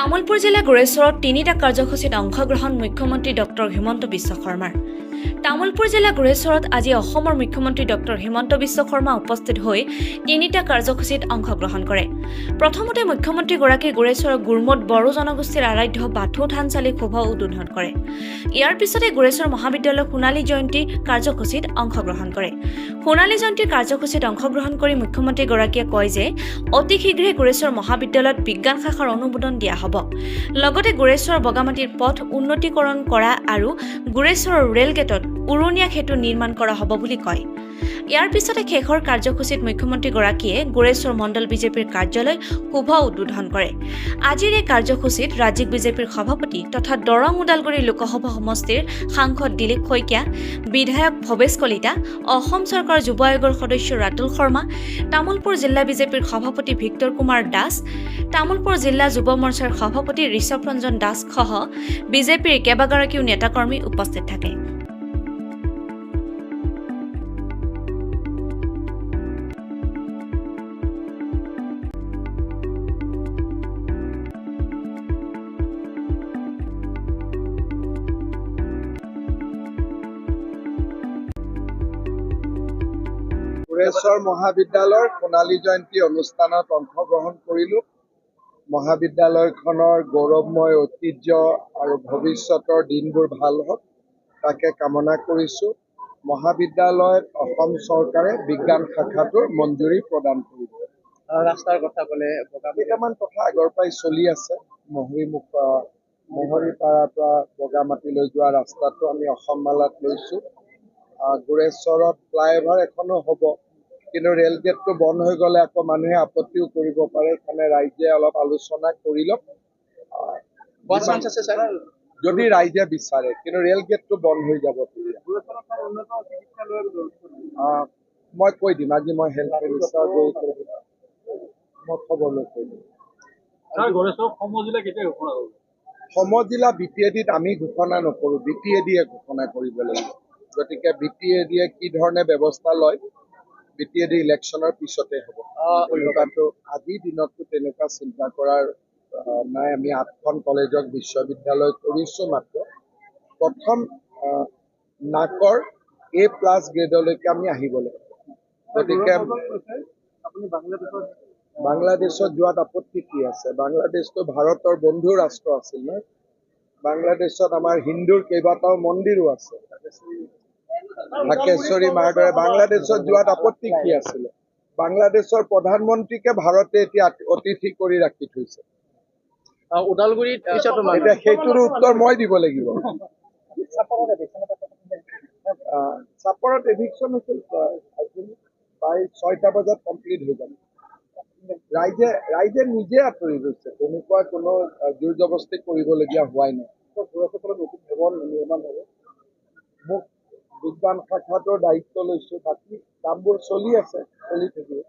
তামুলপুৰ জিলা গুৰেশ্বৰত তিনিটা কাৰ্যসূচীত অংশগ্ৰহণ মুখ্যমন্ত্ৰী ডক্টৰ হিমন্ত বিশ্ব শৰ্মাৰ। তামুলপুৰ জিলা গুৰেশ্বৰত আজি অসমৰ মুখ্যমন্ত্ৰী ডক্টৰ হিমন্ত বিশ্ব শৰ্মা উপস্থিত হৈ তিনিটা কাৰ্যসূচীত অংশগ্ৰহণ কৰে। প্ৰথমতে মুখ্যমন্ত্ৰীগৰাকী গুৰেশ্বৰৰ গুৰমুট বড়ো জনগোষ্ঠীৰ আৰাধ্য বাথৌ থানচালি শোভা উদ্বোধন কৰে। ইয়াৰ পিছতে গুৰেশ্বৰ মহাবিদ্যালয়ৰ সোণালী জয়ন্তী কাৰ্যসূচীত অংশগ্ৰহণ কৰে। সোণালী জয়ন্তীৰ কাৰ্যসূচীত অংশগ্ৰহণ কৰি মুখ্যমন্ত্ৰীগৰাকীয়ে কয় যে অতি শীঘ্ৰে গুৰেশ্বৰ মহাবিদ্যালয়ত বিজ্ঞান শাখাৰ অনুমোদন দিয়া হ'ব। লগতে গুৰেশ্বৰ বগামাটিৰ পথ উন্নতিকৰণ কৰা আৰু গুৰেশ্বৰৰ ৰেল গেটত উৰণীয়া সেতু নিৰ্মাণ কৰা হ'ব বুলি কয়। ইয়াৰ পিছতে শেষৰ কাৰ্যসূচীত মুখ্যমন্ত্ৰীগৰাকীয়ে গুৰেশ্বৰ মণ্ডল বিজেপিৰ কাৰ্যালয় শুভ উদ্বোধন কৰে। আজিৰ এই কাৰ্যসূচীত ৰাজ্যিক বিজেপিৰ সভাপতি তথা দৰং ওদালগুৰি লোকসভা সমষ্টিৰ সাংসদ দিলীপ শইকীয়া, বিধায়ক ভৱেশ কলিতা, অসম চৰকাৰৰ যুৱ আয়োগৰ সদস্য ৰাতুল শৰ্মা, তামুলপুৰ জিলা বিজেপিৰ সভাপতি ভিক্টৰ কুমাৰ দাস, তামুলপুৰ জিলা যুৱ মৰ্চাৰ সভাপতি ঋষভ ৰঞ্জন দাস সহ বিজেপিৰ কেইবাগৰাকীও নেতাকৰ্মী উপস্থিত থাকে। গুৰেশ্বৰ মহাবিদ্যালয়ৰ সোণালী জয়ন্তী অনুষ্ঠানত অংশগ্ৰহণ কৰিলোঁ। মহাবিদ্যালয়খনৰ গৌৰৱময় ঐতিহ্য আৰু ভৱিষ্যতৰ দিনবোৰ ভাল হওক তাকে কামনা কৰিছোঁ। মহাবিদ্যালয়ত অসম চৰকাৰে বিজ্ঞান শাখাটোৰ মঞ্জুৰি প্ৰদান কৰিব। ৰাস্তাৰ কথা ক'লে কেইটামান কথা আগৰ পৰাই চলি আছে। মহৰীপাৰাৰ পৰা বগামাটিলৈ যোৱা ৰাস্তাটো আমি অসম মালাত লৈছোঁ। গুৰেশ্বৰত ফ্লাইঅভাৰ এখনো হ'ব, কিন্তু ৰেল গেটটো বন্ধ হৈ গ'লে আকৌ মানুহে আপত্তিও কৰিব পাৰে। সেইকাৰণে ৰাইজে অলপ আলোচনা কৰি লওক। যদি ৰাইজে বিচাৰে, কিন্তু ৰেল গেটটো বন্ধ হৈ যাব। মই কৈ দিম, আজি মই হেল্থ মিনিষ্টাৰ মই খবৰ লৈ কৈ দিম। সমজিলা BTADত আমি ঘোষণা নকৰোঁ, BTADয়ে ঘোষণা কৰিব লাগিব। গতিকে BTADয়ে কি ধৰণে ব্যৱস্থা লয়, BTAD ইলেকশ্যনৰ পিছতে হ'ব। তেনেকুৱাতো আজিৰ দিনততো তেনেকুৱা চিন্তা কৰাৰ নাই। আমি 8খন কলেজক বিশ্ববিদ্যালয় কৰিছোঁ। মাত্ৰ প্ৰথম নাকৰ A+ গ্ৰেডলৈকে আমি আহিব লাগিব। গতিকে বাংলাদেশত যোৱাত আপত্তি কি আছে? বাংলাদেশটো ভাৰতৰ বন্ধু ৰাষ্ট্ৰ আছিল ন। বাংলাদেশত আমাৰ হিন্দুৰ কেইবাটাও মন্দিৰো আছে। ঢাকেশ্বৰী মাৰ দৰে বাংলাদেশত যোৱাত আপত্তি কি আছিলে? বাংলাদেশৰ প্ৰধানমন্ত্ৰীকে ভাৰতে এতিয়া অতিথি কৰি ৰাখি থৈছে। ওদালগুৰিত এতিয়া সেইটোৰ উত্তৰ মই দিব লাগিব। চাপৰত এভিকশ্যন হৈছিল প্ৰায় 6টা বজাত কমপ্লিট হৈ যাব। ৰাইজে নিজে আঁতৰি গৈছে। তেনেকুৱা কোনো জোৰ জবস্তি কৰিবলগীয়া হোৱাই নাই। নতুন ভৱন নিৰ্মাণ হ'ব। মোক বিজ্ঞান শাখাটোৰ দায়িত্ব লৈছোঁ। বাকী কামবোৰ চলি আছে, চলি থাকিব।